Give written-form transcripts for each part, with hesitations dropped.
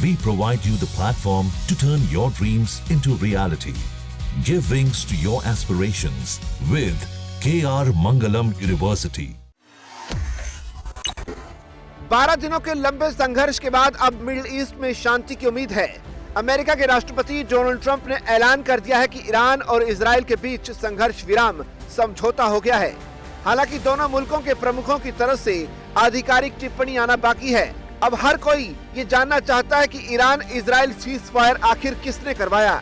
We provide you the platform to turn your dreams into reality. Give wings to your aspirations with KR Mangalam University. 12 दिनों के लंबे संघर्ष के बाद अब मिडिल ईस्ट में शांति की उम्मीद है। अमेरिका के राष्ट्रपति डोनाल्ड ट्रंप ने ऐलान कर दिया है कि ईरान और इजराइल के बीच संघर्ष विराम समझौता हो गया है। हालांकि दोनों मुल्कों के प्रमुखों की तरफ से आधिकारिक टिप्पणी आना बाकी है। अब हर कोई ये जानना चाहता है कि ईरान इजराइल सीज फायर आखिर किसने करवाया,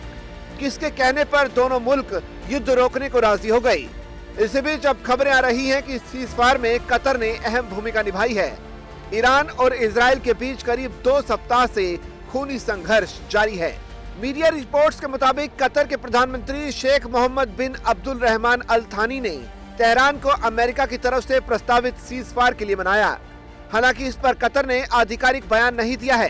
किसके कहने पर दोनों मुल्क युद्ध रोकने को राजी हो गए। इसी बीच अब खबरें आ रही हैं कि सीज फायर में कतर ने अहम भूमिका निभाई है। ईरान और इजराइल के बीच करीब 2 सप्ताह से खूनी संघर्ष जारी है। मीडिया रिपोर्ट्स के मुताबिक कतर के प्रधानमंत्री शेख मोहम्मद बिन अब्दुल रहमान अल थानी ने तेहरान को अमेरिका की तरफ से प्रस्तावित सीज फायर के लिए मनाया। हालांकि इस पर कतर ने आधिकारिक बयान नहीं दिया है।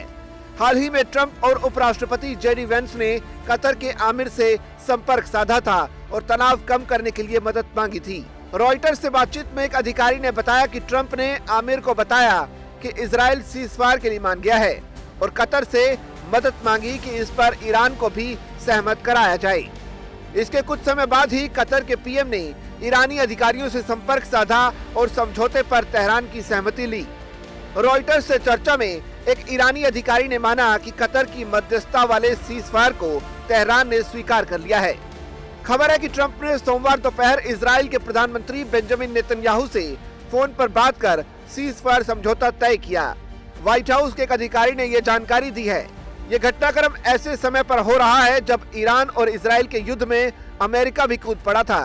हाल ही में ट्रंप और उपराष्ट्रपति जेडी वेंस ने कतर के आमिर से संपर्क साधा था और तनाव कम करने के लिए मदद मांगी थी। रॉयटर्स से बातचीत में एक अधिकारी ने बताया कि ट्रंप ने आमिर को बताया कि इजराइल सीज फायर के लिए मान गया है और कतर से मदद मांगी कि इस पर ईरान को भी सहमत कराया जाए। इसके कुछ समय बाद ही कतर के पीएम ने ईरानी अधिकारियों से संपर्क साधा और समझौते पर तेहरान की सहमति ली। रॉयटर्स से चर्चा में एक ईरानी अधिकारी ने माना कि कतर की मध्यस्थता वाले सीज फायर को तेहरान ने स्वीकार कर लिया है। खबर है कि ट्रंप ने सोमवार दोपहर इजराइल के प्रधानमंत्री बेंजामिन नेतन्याहू से फोन पर बात कर सीज फायर समझौता तय किया। व्हाइट हाउस के एक अधिकारी ने यह जानकारी दी है। ये घटनाक्रम ऐसे समय पर हो रहा है जब ईरान और इजराइल के युद्ध में अमेरिका भी कूद पड़ा था।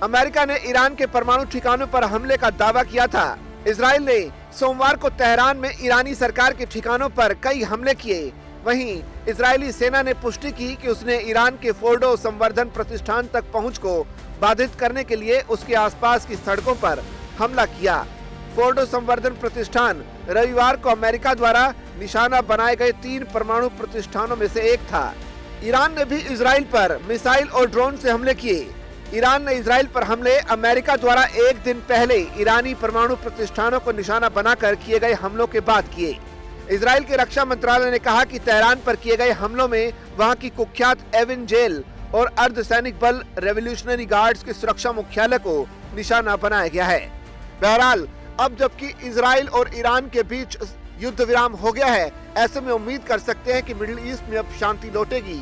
अमेरिका ने ईरान के परमाणु ठिकानों पर हमले का दावा किया था। इजराइल ने सोमवार को तेहरान में ईरानी सरकार के ठिकानों पर कई हमले किए। वहीं इजरायली सेना ने पुष्टि की कि उसने ईरान के फोर्डो संवर्धन प्रतिष्ठान तक पहुंच को बाधित करने के लिए उसके आसपास की सड़कों पर हमला किया। फोर्डो संवर्धन प्रतिष्ठान रविवार को अमेरिका द्वारा निशाना बनाए गए 3 परमाणु प्रतिष्ठानों में से एक था। ईरान ने भी इजराइल पर मिसाइल और ड्रोन से हमले किए। ईरान ने इजराइल पर हमले अमेरिका द्वारा एक दिन पहले ईरानी परमाणु प्रतिष्ठानों को निशाना बनाकर किए गए हमलों के बाद किए। इजराइल के रक्षा मंत्रालय ने कहा कि तेहरान पर किए गए हमलों में वहां की कुख्यात एविन जेल और अर्धसैनिक बल रेवोल्यूशनरी गार्ड्स के सुरक्षा मुख्यालय को निशाना बनाया गया है। बहरहाल अब जबकि इजराइल और ईरान के बीच युद्ध विराम हो गया है, ऐसे में उम्मीद कर सकते हैं कि मिडिल ईस्ट में अब शांति लौटेगी।